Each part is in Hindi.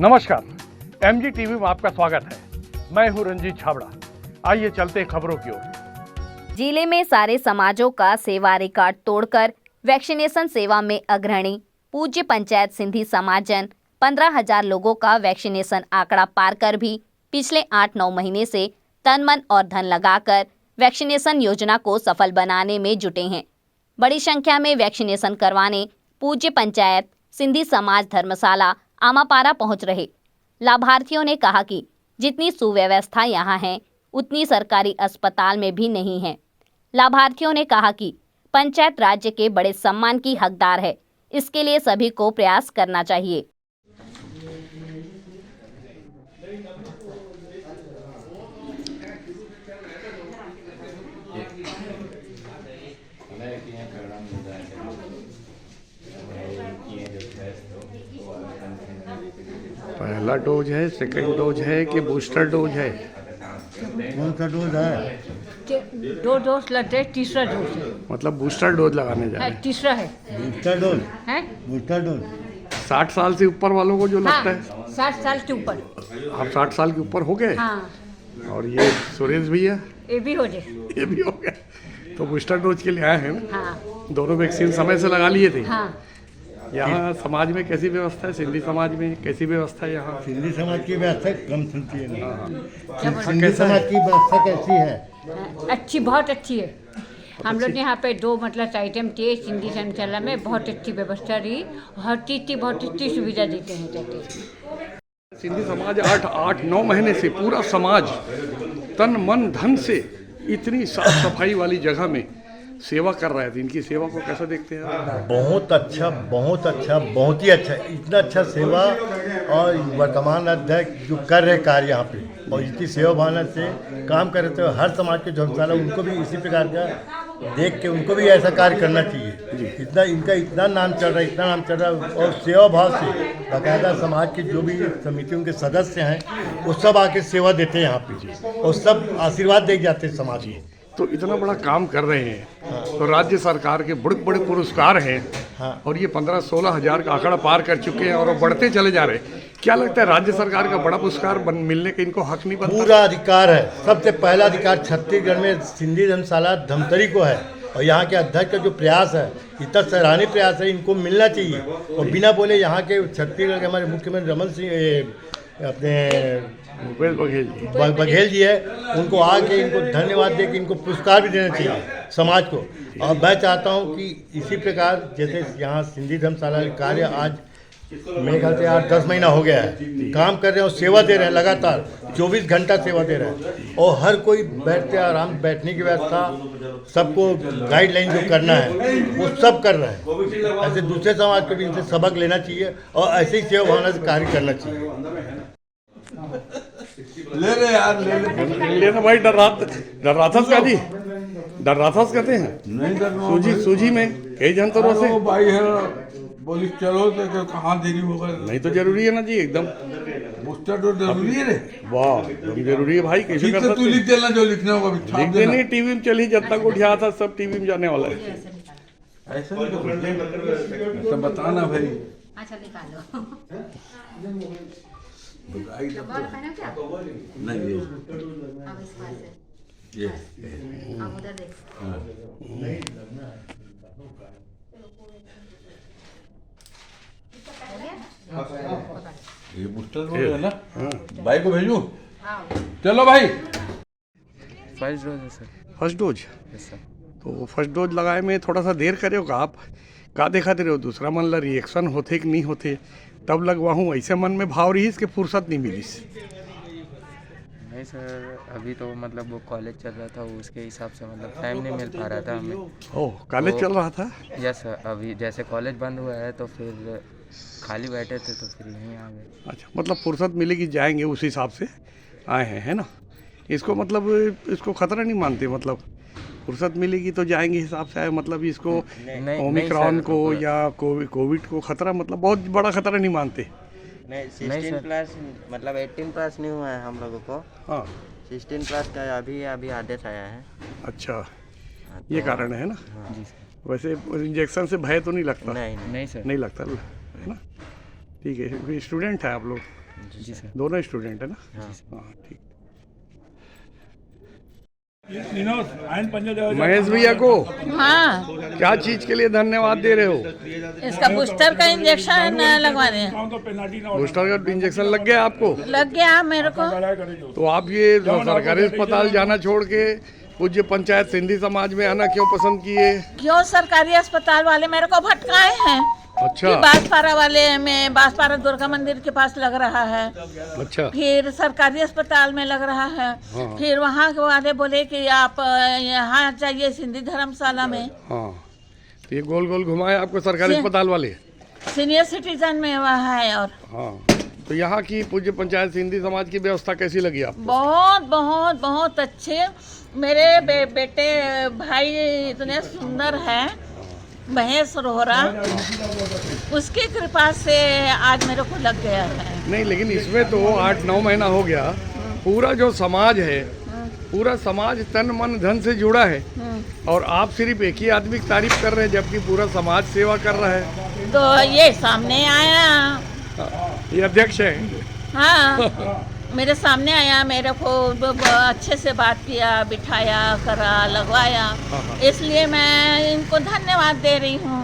नमस्कार, एमजी टीवी में आपका स्वागत है। मैं हूं रंजीत छाबड़ा। आइए चलते हैं खबरों की ओर। जिले में सारे समाजों का सेवा रिकॉर्ड तोड़कर वैक्सीनेशन सेवा में अग्रणी पूज्य पंचायत सिंधी समाजन 15,000 लोगों का वैक्सीनेशन आंकड़ा पार कर भी पिछले 8-9 महीने से तन मन और धन लगाकर वैक्सीनेशन योजना को सफल बनाने में जुटे हैं। बड़ी संख्या में वैक्सीनेशन करवाने पूज्य पंचायत सिंधी समाज धर्मशाला आमापारा पहुंच रहे। लाभार्थियों ने कहा कि जितनी सुव्यवस्था यहाँ है उतनी सरकारी अस्पताल में भी नहीं है। लाभार्थियों ने कहा कि पंचायत राज्य के बड़े सम्मान की हकदार है, इसके लिए सभी को प्रयास करना चाहिए। पहला डोज है, सेकंड डोज है कि बूस्टर डोज है? कौन सा डोज है? 2 डोज लगे, तीसरा डोज है। मतलब बूस्टर डोज लगाने जा रहे हैं। तीसरा है बूस्टर डोज हैं? बूस्टर डोज 60 साल से ऊपर वालों को जो लगता है। 60 साल के ऊपर। आप 60 साल के ऊपर हो गए? हाँ, और ये सुरेश भैया, ये भी हो जाए। ये भी हो गया। तो बूस्टर डोज के लिए आए हैं ना? हाँ दोनों वैक्सीन समय से लगा लिए थे। हाँ। यहाँ समाज में कैसी व्यवस्था है? सिंधी समाज में कैसी व्यवस्था है यहाँ? सिंधी समाज की व्यवस्था कम सुनती है नहीं। जबरदस्त। सिंधी समाज की व्यवस्था कैसी है? अच्छी, बहुत अच्छी है। हम लोग ने यहाँ पे 2 मतलब आइटम थे सिंधी धर्मशाला में, बहुत अच्छी व्यवस्था रही। हर चीज़ की बहुत अच्छी सुविधा देते हैं जाते। सिंधी समाज 8-9 महीने से पूरा समाज तन मन धन से इतनी साफ सफाई वाली जगह में सेवा कर रहे थे। इनकी सेवा को कैसा देखते हैं आप? बहुत अच्छा, बहुत अच्छा, बहुत ही अच्छा। इतना अच्छा सेवा और वर्तमान अध्यक्ष जो कर रहे कार्य यहाँ पे और इनकी सेवा भावना से काम कर रहे थे, हर समाज के धर्मशाला उनको भी इसी प्रकार का देख के उनको भी ऐसा कार्य करना चाहिए। इतना इनका इतना नाम चल रहा है, इतना नाम चल रहा है और सेवा भाव से बाकायदा समाज के जो भी समितियों के सदस्य हैं वो सब आके सेवा देते हैं यहाँ पे और सब आशीर्वाद दे जाते हैं समाज को। तो इतना बड़ा काम कर रहे हैं तो राज्य सरकार के बड़े बड़े पुरस्कार हैं और ये 15-16 हज़ार का आंकड़ा पार कर चुके हैं और वो बढ़ते चले जा रहे हैं। क्या लगता है राज्य सरकार का बड़ा पुरस्कार मिलने का इनको हक नहीं बनता? पूरा अधिकार है। सबसे पहला अधिकार छत्तीसगढ़ में सिंधी धर्मशाला धमतरी को है और यहाँ के अध्यक्ष का जो प्रयास है, इतना सराहनीय प्रयास है, इनको मिलना चाहिए। और बिना बोले यहाँ के छत्तीसगढ़ के हमारे मुख्यमंत्री रमन सिंह अपने भूपेश बघेल जी बघेल जी है, उनको आके इनको धन्यवाद दे के इनको पुरस्कार भी देना चाहिए समाज को। और मैं चाहता हूँ कि इसी प्रकार जैसे यहाँ सिंधी धर्मशाला कार्य आज मेरे ख्याल से 8-10 महीना हो गया है काम कर रहे हैं और सेवा दे रहे हैं, लगातार 24 घंटा सेवा दे रहे हैं और हर कोई बैठते आराम बैठने की व्यवस्था, सबको गाइडलाइन जो करना है वो सब कर रहे हैं। ऐसे दूसरे समाज को भी इनसे सबक लेना चाहिए और ऐसे ही सेवा भावना से कार्य करना चाहिए। ले ले यार, ले लेना भाई। डर्राथस का जी, डर्राथस कहते हैं। नहीं डरना। सूजी में कई जनतरों से भाई है बोली चलो तो कहाँ देरी होगा। नहीं तो जरूरी है ना जी, एकदम बूस्टर डोज जरूरी है रे। वाह, एकदम जरूरी है भाई। कैसे कर तू सकते? लिख देना जो लिखना होगा, लिख देने टीवी में चली, जब तक उठा था सब टीवी में जाने वाला है। ऐसा नहीं तो बताना भाई। अच्छा निकालो। नहीं ये ये बूस्टर डोज है ना? भाई को भेजूं? चलो भाई। फर्स्ट डोज है sir. First dose? Yes sir. तो फर्स्ट डोज लगाए में थोड़ा सा देर करे होगा आप? का देखा दे रहे हो दूसरा मन ला रिएक्शन होते कि नहीं होते तब लगवाऊँ? ऐसे मन में भाव रही इसके फुर्सत नहीं मिली? नहीं सर, अभी तो मतलब वो कॉलेज चल रहा था, उसके हिसाब से मतलब टाइम नहीं मिल पा रहा था हमें। ओह, कॉलेज चल रहा था? यस सर, अभी जैसे कॉलेज बंद हुआ है तो फिर खाली बैठे थे तो फिर यहीं आ गए। अच्छा, मतलब फुर्सत मिलेगी जाएंगे उस हिसाब से आए हैं, है ना? इसको मतलब इसको खतरा नहीं मानते? मतलब फुर्सत मिलेगी तो जाएंगे हिसाब से आए, मतलब इसको ओमिक्रॉन को या कोविड को खतरा, मतलब बहुत बड़ा खतरा नहीं मानते? नहीं 16 प्लस मतलब 18 प्लस नहीं हुआ है हम लोगों को। हाँ, 16 प्लस का अभी आदेश आया है। अच्छा, ये कारण है ना? जी सर। वैसे इंजेक्शन से भय तो नहीं लगता? नहीं नहीं सर। नहीं लगता है ना? ठीक है। स्टूडेंट है आप लोग? जी सर। दोनों स्टूडेंट है ना? हाँ ठीक। महेश भैया को हाँ, क्या चीज के लिए धन्यवाद दे रहे हो? इसका बूस्टर का इंजेक्शन लगवाने बूस्टर का इंजेक्शन लग गया आपको? लग गया मेरे को। तो आप ये सरकारी अस्पताल जाना छोड़ के पूज्य पंचायत सिंधी समाज में आना क्यों पसंद किए? क्यों सरकारी अस्पताल वाले मेरे को भटकाए हैं अच्छा कि बांसपारा वाले में बांसपारा दुर्गा मंदिर के पास लग रहा है, अच्छा फिर सरकारी अस्पताल में लग रहा है, हाँ। फिर वहाँ के वाले बोले कि आप यहाँ चाहिए सिंधी धर्मशाला में। हाँ, तो ये गोल गोल घुमाए आपको सरकारी अस्पताल वाले। सीनियर सिटीजन में वहाँ है। और हाँ, तो यहाँ की पूज्य पंचायत सिंधी समाज की व्यवस्था कैसी लगी आपको? बहुत बहुत बहुत अच्छे। मेरे बेटे भाई इतने सुंदर है, महेश रोहरा, उसकी कृपा से आज मेरे को लग गया है। नहीं, लेकिन इसमें तो 8-9 महीना हो गया, पूरा जो समाज है, पूरा समाज तन मन धन से जुड़ा है, और आप सिर्फ एक ही आदमी की तारीफ कर रहे हैं जबकि पूरा समाज सेवा कर रहा है। तो ये सामने आया, ये अध्यक्ष है। हाँ, मेरे सामने आया, मेरे को अच्छे से बात किया, बिठाया, करा, लगवाया, इसलिए मैं इनको धन्यवाद दे रही हूँ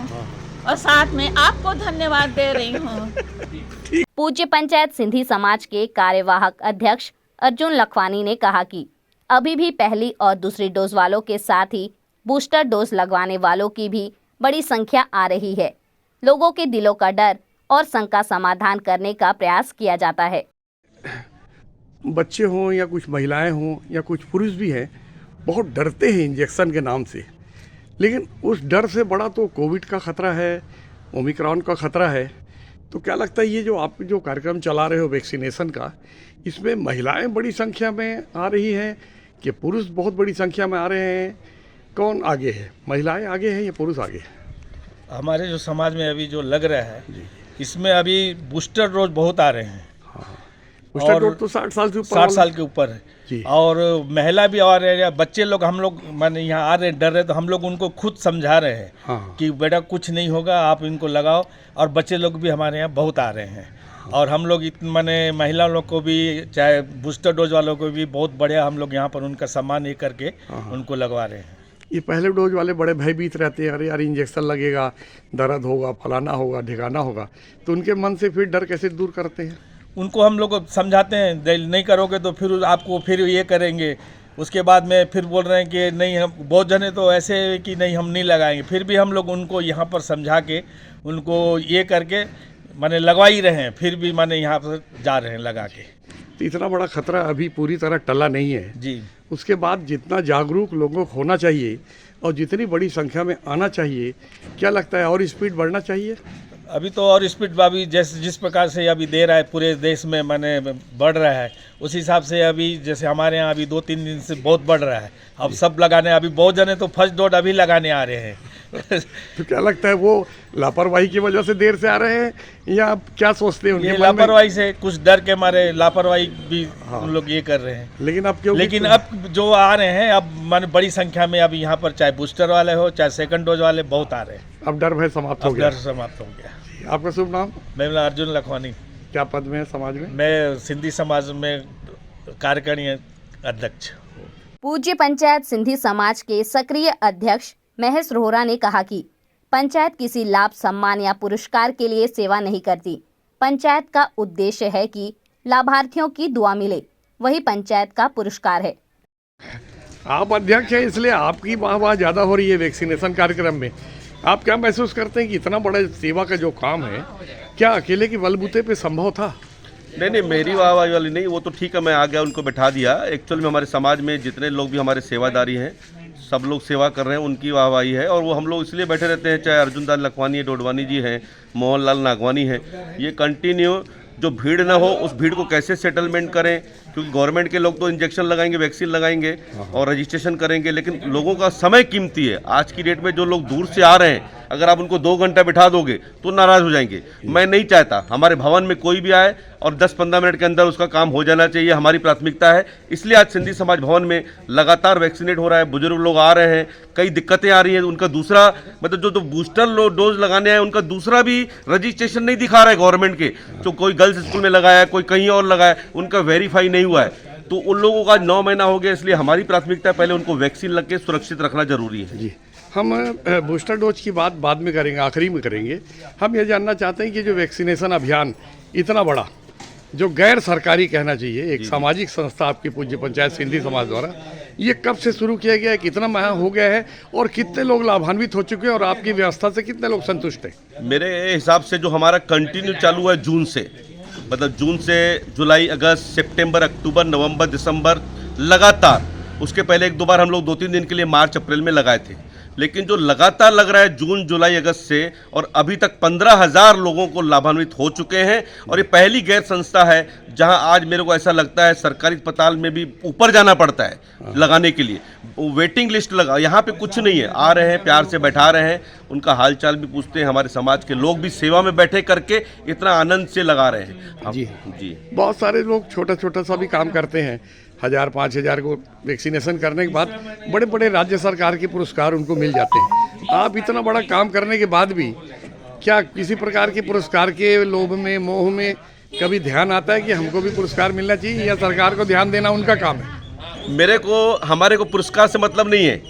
और साथ में आपको धन्यवाद दे रही हूँ। पूज्य पंचायत सिंधी समाज के कार्यवाहक अध्यक्ष अर्जुन लखवानी ने कहा कि अभी भी पहली और दूसरी डोज वालों के साथ ही बूस्टर डोज लगवाने वालों की भी बड़ी संख्या आ रही है। लोगों के दिलों का डर और शंका समाधान करने का प्रयास किया जाता है। बच्चे हों या कुछ महिलाएं हों या कुछ पुरुष भी हैं, बहुत डरते हैं इंजेक्शन के नाम से, लेकिन उस डर से बड़ा तो कोविड का खतरा है, ओमिक्रॉन का खतरा है। तो क्या लगता है ये जो आप जो कार्यक्रम चला रहे हो वैक्सीनेशन का, इसमें महिलाएं बड़ी संख्या में आ रही हैं कि पुरुष बहुत बड़ी संख्या में आ रहे हैं? कौन आगे है, महिलाएं आगे हैं या पुरुष आगे है? हमारे जो समाज में अभी जो लग रहा है, इसमें अभी बूस्टर डोज बहुत आ रहे हैं। बूस्टर डोज तो 60 साल से ऊपर, 60 साल के ऊपर है, और महिला भी आ रहे हैं, बच्चे लोग, हम लोग माने यहाँ आ रहे हैं, डर रहे, तो हम लोग उनको खुद समझा रहे हैं कि बेटा कुछ नहीं होगा, आप इनको लगाओ। और बच्चे लोग भी हमारे यहाँ बहुत आ रहे हैं, और हम लोग माने महिला लोग को भी, चाहे बूस्टर डोज वालों को भी बहुत बढ़िया हम लोग यहाँ पर उनका सम्मान ये करके उनको लगवा रहे हैं। ये पहले डोज वाले बड़े भयभीत रहते हैं, अरे यार इंजेक्शन लगेगा, दर्द होगा, फलाना होगा, ढिकाना होगा, तो उनके मन से फिर डर कैसे दूर करते हैं? उनको हम लोग समझाते हैं, नहीं करोगे तो फिर आपको फिर ये करेंगे। उसके बाद में फिर बोल रहे हैं कि नहीं, हम बहुत जने तो ऐसे कि नहीं हम नहीं लगाएंगे, फिर भी हम लोग उनको यहाँ पर समझा के उनको ये करके माने लगवा ही रहे हैं, फिर भी माने यहाँ पर जा रहे हैं लगा के। तो इतना बड़ा खतरा अभी पूरी तरह टला नहीं है जी। उसके बाद जितना जागरूक लोगों को होना चाहिए और जितनी बड़ी संख्या में आना चाहिए, क्या लगता है और स्पीड बढ़ना चाहिए? अभी तो और स्पीड अभी जिस प्रकार से अभी दे रहा है पूरे देश में माने बढ़ रहा है, उस हिसाब से अभी जैसे हमारे यहाँ अभी 2-3 दिन से बहुत बढ़ रहा है। अब सब लगाने, अभी बहुत जने तो फर्स्ट डोज अभी लगाने आ रहे हैं। तो क्या लगता है वो लापरवाही की वजह से देर से आ रहे हैं या क्या सोचते हैं? ये लापरवाही से, कुछ डर के मारे लापरवाही भी हम लोग ये कर रहे हैं। लेकिन अब क्यों? लेकिन अब जो आ रहे हैं, अब माने बड़ी संख्या में अभी यहाँ पर चाहे बूस्टर वाले हो चाहे सेकंड डोज वाले बहुत आ रहे हैं। अब डर भय समाप्त हो गया? डर समाप्त हो गया। आपका शुभ नाम? मैं अर्जुन लखवानी। क्या पद में है समाज में? मैं सिंधी समाज में कार्यकारिणी अध्यक्ष। पूज्य पंचायत सिंधी समाज के सक्रिय अध्यक्ष महेश रोहरा ने कहा कि पंचायत किसी लाभ, सम्मान या पुरस्कार के लिए सेवा नहीं करती। पंचायत का उद्देश्य है कि लाभार्थियों की दुआ मिले, वही पंचायत का पुरस्कार है। आप अध्यक्ष हैं इसलिए आपकी वाह ज़्यादा हो रही है वैक्सीनेशन कार्यक्रम में। आप क्या महसूस करते हैं कि इतना बड़ा सेवा का जो काम है, क्या अकेले के बलबूते पे संभव था? नहीं, मेरी वाहवाही वाली नहीं, वो तो ठीक है, मैं आ गया उनको बैठा दिया। एक्चुअल में हमारे समाज में जितने लोग भी हमारे सेवादारी हैं, सब लोग सेवा कर रहे हैं, उनकी वाहवाही है। और वो हम लोग इसलिए बैठे रहते हैं, चाहे अर्जुन दास लखवानी डोडवानी जी हैं, मोहन लाल नागवानी हैं, ये कंटिन्यू जो भीड़ ना हो, उस भीड़ को कैसे सेटलमेंट करें, क्योंकि गवर्नमेंट के लोग तो इंजेक्शन लगाएंगे, वैक्सीन लगाएंगे और रजिस्ट्रेशन करेंगे, लेकिन लोगों का समय कीमती है। आज की डेट में जो लोग दूर से आ रहे हैं, अगर आप उनको 2 घंटा बिठा दोगे तो नाराज हो जाएंगे। मैं नहीं चाहता हमारे भवन में कोई भी आए और 10-15 मिनट के अंदर उसका काम हो जाना चाहिए, हमारी प्राथमिकता है। इसलिए आज सिंधी समाज भवन में लगातार वैक्सीनेट हो रहा है, बुजुर्ग लोग आ रहे हैं, कई दिक्कतें आ रही हैं, उनका दूसरा मतलब जो बूस्टर डोज लगाने आए उनका दूसरा भी रजिस्ट्रेशन नहीं दिखा रहा है गवर्नमेंट के, जो कोई गर्ल्स स्कूल में लगाया है, कोई कहीं और लगाया, उनका वेरीफाई नहीं हुआ है। तो उन लोगों का 9 महीना हो गया, इसलिए हमारी प्राथमिकता पहले उनको वैक्सीन लग के सुरक्षित रखना जरूरी है। जी, हम बूस्टर डोज की बात बाद में करेंगे, आखिरी में करेंगे। हम ये जानना चाहते हैं कि जो वैक्सीनेशन अभियान इतना बड़ा, जो गैर सरकारी कहना चाहिए, एक सामाजिक संस्था आपकी पूज्य पंचायत सिंधी समाज द्वारा, ये कब से शुरू किया गया है, कितना माह हो गया है और कितने लोग लाभान्वित हो चुके हैं और आपकी व्यवस्था से कितने लोग संतुष्ट हैं? मेरे हिसाब से जो हमारा कंटिन्यू चालू है जून से, मतलब जून से जुलाई, अगस्त, सितंबर, अक्टूबर, नवंबर, दिसंबर, लगातार। उसके पहले 1-2 बार हम लोग 2-3 दिन के लिए मार्च अप्रैल में लगाए थे, लेकिन जो लगातार लग रहा है जून, जुलाई, अगस्त से, और अभी तक 15,000 लोगों को लाभान्वित हो चुके हैं। और ये पहली गैर संस्था है जहां आज मेरे को ऐसा लगता है सरकारी अस्पताल में भी ऊपर जाना पड़ता है लगाने के लिए, वेटिंग लिस्ट लगा। यहाँ पे कुछ नहीं है, आ रहे हैं, प्यार से बैठा रहे हैं, उनका हालचाल भी पूछते हैं। हमारे समाज के लोग भी सेवा में बैठे करके इतना आनंद से लगा रहे हैं। जी, बहुत सारे लोग छोटा छोटा सा भी काम करते हैं, 1000-5000 को वैक्सीनेशन करने के बाद बड़े बड़े राज्य सरकार के पुरस्कार उनको मिल जाते हैं। आप इतना बड़ा काम करने के बाद भी क्या किसी प्रकार के पुरस्कार के लोभ में, मोह में कभी ध्यान आता है कि हमको भी पुरस्कार मिलना चाहिए, या सरकार को ध्यान देना उनका काम है? हमारे को पुरस्कार से मतलब नहीं है।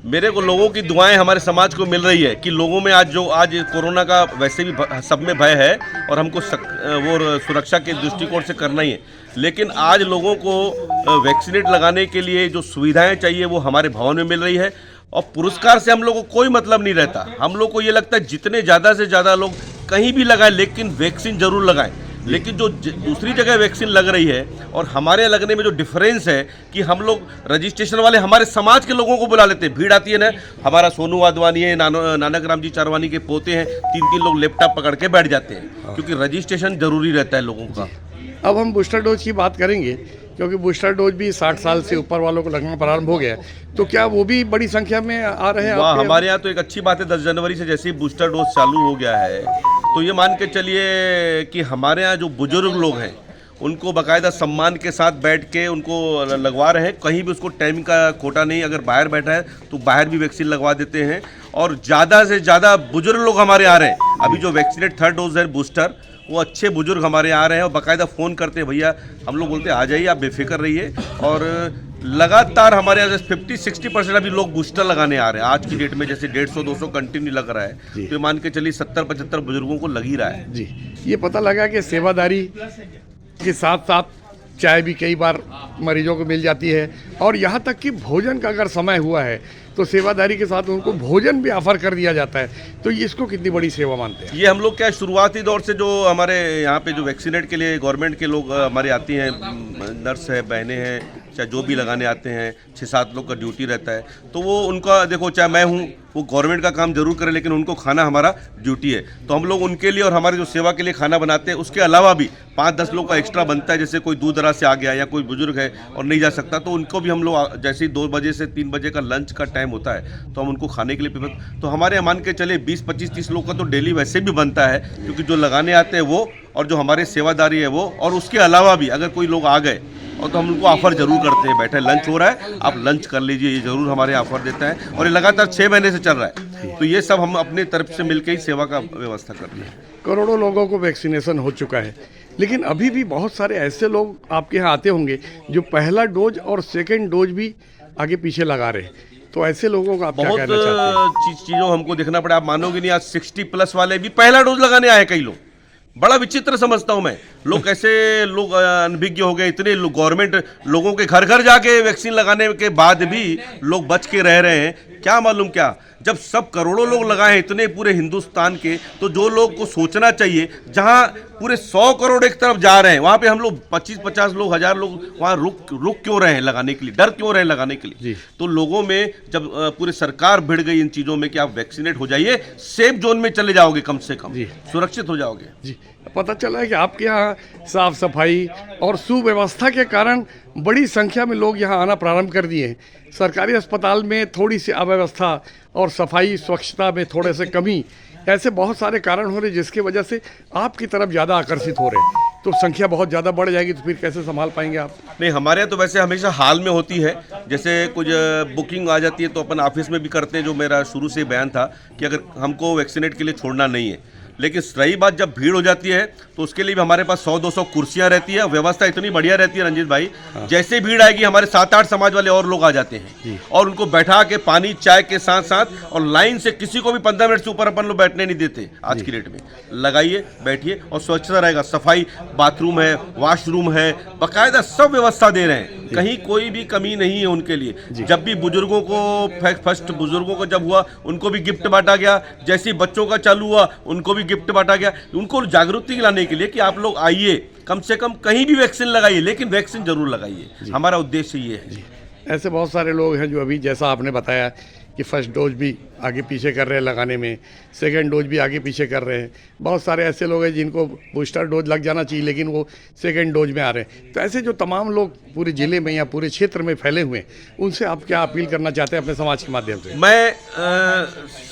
मेरे को लोगों की दुआएं हमारे समाज को मिल रही है कि लोगों में आज कोरोना का वैसे भी सब में भय है और हमको वो सुरक्षा के दृष्टिकोण से करना ही है, लेकिन आज लोगों को वैक्सीनेट लगाने के लिए जो सुविधाएं चाहिए वो हमारे भवन में मिल रही है। और पुरस्कार से हम लोग को कोई मतलब नहीं रहता। हम लोग को ये लगता है जितने ज़्यादा से ज़्यादा लोग कहीं भी लगाएं, लेकिन वैक्सीन जरूर लगाएं। लेकिन जो दूसरी जगह वैक्सीन लग रही है और हमारे लगने में जो डिफरेंस है कि हम लोग रजिस्ट्रेशन वाले हमारे समाज के लोगों को बुला लेते हैं। भीड़ आती है ना, हमारा सोनू वाधवानी है, नानक राम जी चारवानी के पोते हैं, 3-3 लोग लैपटॉप पकड़ के बैठ जाते हैं, क्योंकि रजिस्ट्रेशन जरूरी रहता है लोगों का। अब हम बूस्टर डोज की बात करेंगे, क्योंकि बूस्टर डोज भी 60 साल से ऊपर वालों को लगना प्रारंभ हो गया है, तो क्या वो भी बड़ी संख्या में आ रहे हैं? हमारे यहाँ तो एक अच्छी बात है, 10 जनवरी से जैसे ही बूस्टर डोज चालू हो गया है, तो ये मान के चलिए कि हमारे यहाँ जो बुजुर्ग लोग हैं उनको बाकायदा सम्मान के साथ बैठ के उनको लगवा रहे हैं। कहीं भी उसको टाइम का कोटा नहीं, अगर बाहर बैठा है तो बाहर भी वैक्सीन लगवा देते हैं। और ज़्यादा से ज़्यादा बुजुर्ग लोग हमारे आ रहे हैं। अभी जो वैक्सीनेट 3rd डोज है बूस्टर, वो अच्छे बुजुर्ग हमारे आ रहे हैं और बाकायदा फ़ोन करते हैं, भैया हम लोग बोलते हैं आ जाइए, आप बेफिक्र रहिए। और लगातार हमारे यहाँ 50-60% अभी लोग बूस्टर लगाने आ रहे हैं। आज की डेट में जैसे 150-200 कंटिन्यू लग रहा है, तो मान के चलिए 70-75 बुजुर्गों को लग ही रहा है। जी, ये पता लगा कि सेवादारी के साथ साथ चाय भी कई बार मरीजों को मिल जाती है, और यहाँ तक कि भोजन का अगर समय हुआ है तो सेवादारी के साथ उनको भोजन भी ऑफर कर दिया जाता है। तो ये इसको कितनी बड़ी सेवा मानते हैं? ये हम लोग क्या शुरुआती दौर से जो हमारे यहाँ पे जो वैक्सीनेट के लिए गवर्नमेंट के लोग हमारे आती हैं, नर्स है, बहनें हैं, चाहे जो भी लगाने आते हैं, 6-7 लोग का ड्यूटी रहता है। तो वो उनका देखो, चाहे मैं हूँ, वो गवर्नमेंट का काम जरूर करें, लेकिन उनको खाना हमारा ड्यूटी है। तो हम लोग उनके लिए और हमारे जो सेवा के लिए खाना बनाते हैं, उसके अलावा भी 5-10 लोग का एक्स्ट्रा बनता है। जैसे कोई दूर दराज से आ गया या कोई बुजुर्ग है और नहीं जा सकता, तो उनको भी हम लोग जैसे ही 2 बजे से 3 बजे का लंच का टाइम होता है, तो हम उनको खाने के लिए तो हमारे यहाँ मान के चले 20-25-30 लोग का तो डेली वैसे भी बनता है, क्योंकि जो लगाने आते हैं वो और जो हमारे सेवादारी है वो। और उसके अलावा भी अगर कोई लोग आ गए और तो हम उनको ऑफर जरूर करते हैं, बैठे लंच हो रहा है, आप लंच कर लीजिए, ये जरूर हमारे ऑफर देता है। और ये लगातार 6 महीने से चल रहा है। तो ये सब हम अपने तरफ से मिलकर ही सेवा का व्यवस्था कर रहे हैं। करोड़ों लोगों को वैक्सीनेशन हो चुका है, लेकिन अभी भी बहुत सारे ऐसे लोग आपके यहाँ आते होंगे जो पहला डोज और 2nd डोज भी आगे पीछे लगा रहे हैं। तो ऐसे लोगों का आप क्या कहना चाहते हैं? बहुत चीज़ों हमको देखना पड़ा। आप मानोगे नहीं, आज 60+ वाले भी पहला डोज लगाने आए कई लोग। बड़ा विचित्र समझता हूं मैं, लोग कैसे लोग अनभिज्ञ हो गए। इतने गवर्नमेंट लोगों के घर घर जाके वैक्सीन लगाने के बाद भी लोग बच के रह रहे हैं। क्या मालूम क्या, जब सब करोड़ों लोग लगाए हैं इतने पूरे हिंदुस्तान के, तो जो लोग को सोचना चाहिए, जहां पूरे 100 करोड़ एक तरफ जा रहे हैं, वहां पे हम लोग 25-50 लोग, 1000 लोग वहां रुक क्यों रहे हैं लगाने के लिए, डर क्यों रहे हैं लगाने के लिए? तो लोगों में जब पूरी सरकार भिड़ गई इन चीजों में कि आप वैक्सीनेट हो जाइए, सेफ जोन में चले जाओगे, कम से कम सुरक्षित हो जाओगे। जी, पता चला है कि आपके यहाँ साफ सफाई और सुव्यवस्था के कारण बड़ी संख्या में लोग यहाँ आना प्रारंभ कर दिए हैं। सरकारी अस्पताल में थोड़ी सी अव्यवस्था और सफाई स्वच्छता में थोड़े से कमी, ऐसे बहुत सारे कारण हो रहे जिसकी वजह से आपकी तरफ ज़्यादा आकर्षित हो रहे हैं। तो संख्या बहुत ज़्यादा बढ़ जाएगी तो फिर कैसे संभाल पाएंगे आप? नहीं, हमारे यहाँ तो वैसे हमेशा हाल में होती है, जैसे कुछ बुकिंग आ जाती है तो अपन ऑफिस में भी करते हैं, जो मेरा शुरू से बयान था कि अगर हमको वैक्सीनेट के लिए छोड़ना नहीं है। लेकिन रही बात जब भीड़ हो जाती है तो उसके लिए भी हमारे पास 100-200 कुर्सियां रहती है, व्यवस्था इतनी बढ़िया रहती है रंजीत भाई। जैसे भीड़ आएगी हमारे 7-8 समाज वाले और लोग आ जाते हैं और उनको बैठा के पानी चाय के साथ साथ और लाइन से किसी को भी 15 मिनट से ऊपर अपन लोग बैठने नहीं देते। आज की डेट में लगाइए, बैठिए और स्वच्छता रहेगा, सफाई, बाथरूम है, वॉशरूम है, बाकायदा सब व्यवस्था दे रहे हैं, कहीं कोई भी कमी नहीं है उनके लिए। जब भी बुजुर्गों को फर्स्ट बुजुर्गों को जब हुआ उनको भी गिफ्ट बांटा गया, जैसे ही बच्चों का चालू हुआ उनको भी गिफ्ट बांटा गया, उनको जागृति लाने के लिए कि आप लोग आइए, कम से कम कहीं भी वैक्सीन लगाइए, लेकिन वैक्सीन जरूर लगाइए। हमारा उद्देश्य ये है। ऐसे बहुत सारे लोग हैं जो अभी जैसा आपने बताया कि फर्स्ट डोज भी आगे पीछे कर रहे हैं लगाने में, सेकंड डोज भी आगे पीछे कर रहे हैं। बहुत सारे ऐसे लोग हैं जिनको बूस्टर डोज लग जाना चाहिए लेकिन वो सेकंड डोज में आ रहे हैं। तो ऐसे जो तमाम लोग पूरे ज़िले में या पूरे क्षेत्र में फैले हुए हैं, उनसे आप क्या अपील करना चाहते हैं अपने समाज के माध्यम से? मैं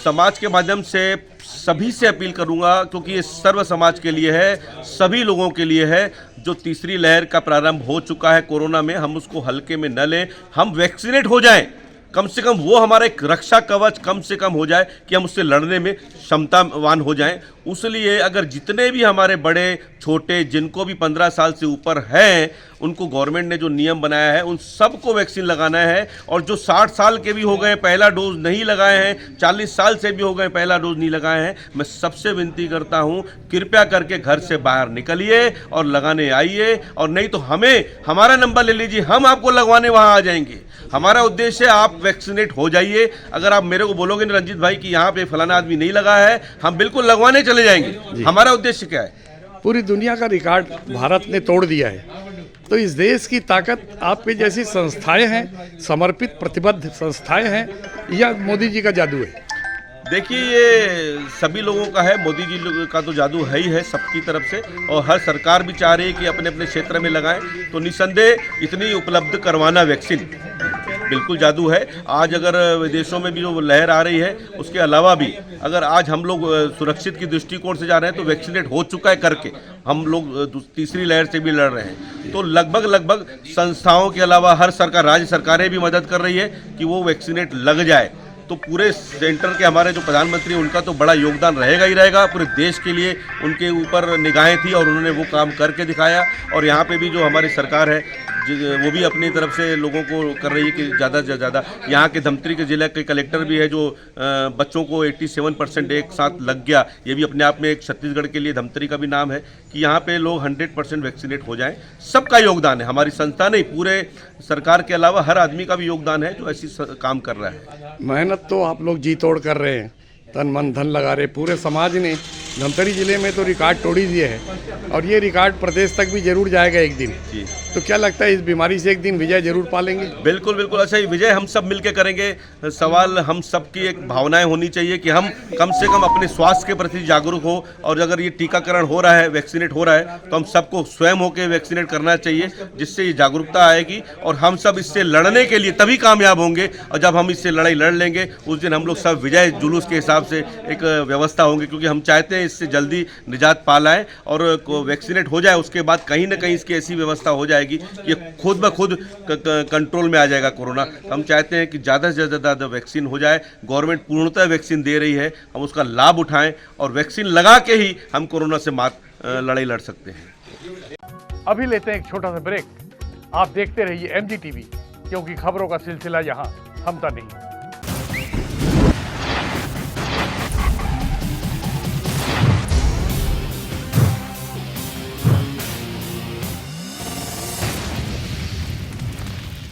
समाज के माध्यम से सभी से अपील करूंगा, क्योंकि ये सर्व समाज के लिए है, सभी लोगों के लिए है। जो तीसरी लहर का प्रारंभ हो चुका है कोरोना में, हम उसको हल्के में न लें, हम वैक्सीनेट हो जाएं, कम से कम वो हमारा एक रक्षा कवच कम से कम हो जाए कि हम उससे लड़ने में क्षमतावान हो जाएं। उसलिए अगर जितने भी हमारे बड़े छोटे जिनको भी 15 साल से ऊपर हैं, उनको गवर्नमेंट ने जो नियम बनाया है उन सबको वैक्सीन लगाना है। और जो 60 साल के भी हो गए, पहला डोज नहीं लगाए हैं, 40 साल से भी हो गए, पहला डोज नहीं लगाए हैं, मैं सबसे विनती करता हूं कृपया करके घर से बाहर निकलिए और लगाने आइए। और नहीं तो हमें हमारा नंबर ले लीजिए, हम आपको लगवाने वहां आ जाएंगे। हमारा उद्देश्य है आप वैक्सीनेट हो जाइए। अगर आप मेरे को बोलोगे ना रंजीत भाई कि यहाँ पे फलाना आदमी नहीं लगा है, हम बिल्कुल लगवाने चले जाएंगे। हमारा उद्देश्य क्या है? पूरी दुनिया का रिकॉर्ड भारत ने तोड़ दिया है। तो इस देश की ताकत आपके जैसी संस्थाएं हैं, समर्पित प्रतिबद्ध संस्थाएं हैं, या मोदी जी का जादू है? देखिए, ये सभी लोगों का है, मोदी जी का तो जादू है ही है सबकी तरफ से, और हर सरकार भी चाह रही है कि अपने अपने क्षेत्र में लगाएं। तो निसंदेह इतनी उपलब्ध करवाना वैक्सीन बिल्कुल जादू है। आज अगर विदेशों में भी जो लहर आ रही है, उसके अलावा भी अगर आज हम लोग सुरक्षित की दृष्टिकोण से जा रहे हैं तो वैक्सीनेट हो चुका है करके हम लोग तीसरी लहर से भी लड़ रहे हैं। तो लगभग संस्थाओं के अलावा हर सरकार, राज्य सरकारें भी मदद कर रही है कि वो वैक्सीनेट लग जाए। तो पूरे सेंटर के हमारे जो प्रधानमंत्री, उनका तो बड़ा योगदान रहेगा ही रहेगा। पूरे देश के लिए उनके ऊपर निगाहें थी और उन्होंने वो काम करके दिखाया। और यहाँ पे भी जो हमारी सरकार है वो भी अपनी तरफ से लोगों को कर रही है कि ज़्यादा से ज़्यादा। यहाँ के धमतरी के जिले के कलेक्टर भी है जो बच्चों को 87% एक साथ लग गया। ये भी अपने आप में एक छत्तीसगढ़ के लिए धमतरी का भी नाम है कि यहाँ पे लोग 100% वैक्सीनेट हो जाएं। सबका योगदान है, हमारी संस्था नहीं, पूरे सरकार के अलावा हर आदमी का भी योगदान है जो ऐसी काम कर रहा है। मेहनत तो आप लोग जी तोड़ कर रहे हैं, तन मन धन लगा रहे, पूरे समाज ने धमतरी जिले में तो रिकॉर्ड तोड़ ही दिए है और ये रिकॉर्ड प्रदेश तक भी जरूर जाएगा एक दिन। जी। तो क्या लगता है इस बीमारी से एक दिन विजय जरूर पालेंगे? बिल्कुल बिल्कुल, अच्छा, विजय हम सब मिलकर करेंगे। सवाल हम सब की एक भावनाएं होनी चाहिए कि हम कम से कम अपने स्वास्थ्य के प्रति जागरूक हो। और अगर ये टीकाकरण हो रहा है, वैक्सीनेट हो रहा है, तो हम सबको स्वयं होकर वैक्सीनेट करना चाहिए, जिससे ये जागरूकता आएगी और हम सब इससे लड़ने के लिए तभी कामयाब होंगे। और जब हम इससे लड़ाई लड़ लेंगे उस दिन हम लोग सब विजय जुलूस के हिसाब से एक व्यवस्था होंगे, क्योंकि हम चाहते हैं इससे जल्दी निजात पा लाएं और वैक्सीनेट हो जाए। उसके बाद कहीं ना कहीं इसकी ऐसी व्यवस्था हो जाएगी कि खुद ब खुद कंट्रोल में आ जाएगा कोरोना। हम चाहते हैं कि ज़्यादा से ज़्यादा वैक्सीन हो जाए। गवर्नमेंट पूर्णतः वैक्सीन दे रही है, हम उसका लाभ उठाएं और वैक्सीन लगा के ही हम कोरोना से लड़ाई लड़ सकते हैं। अभी लेते हैं एक छोटा सा ब्रेक। आप देखते रहिए MG TV, क्योंकि खबरों का सिलसिला यहाँ थमता नहीं।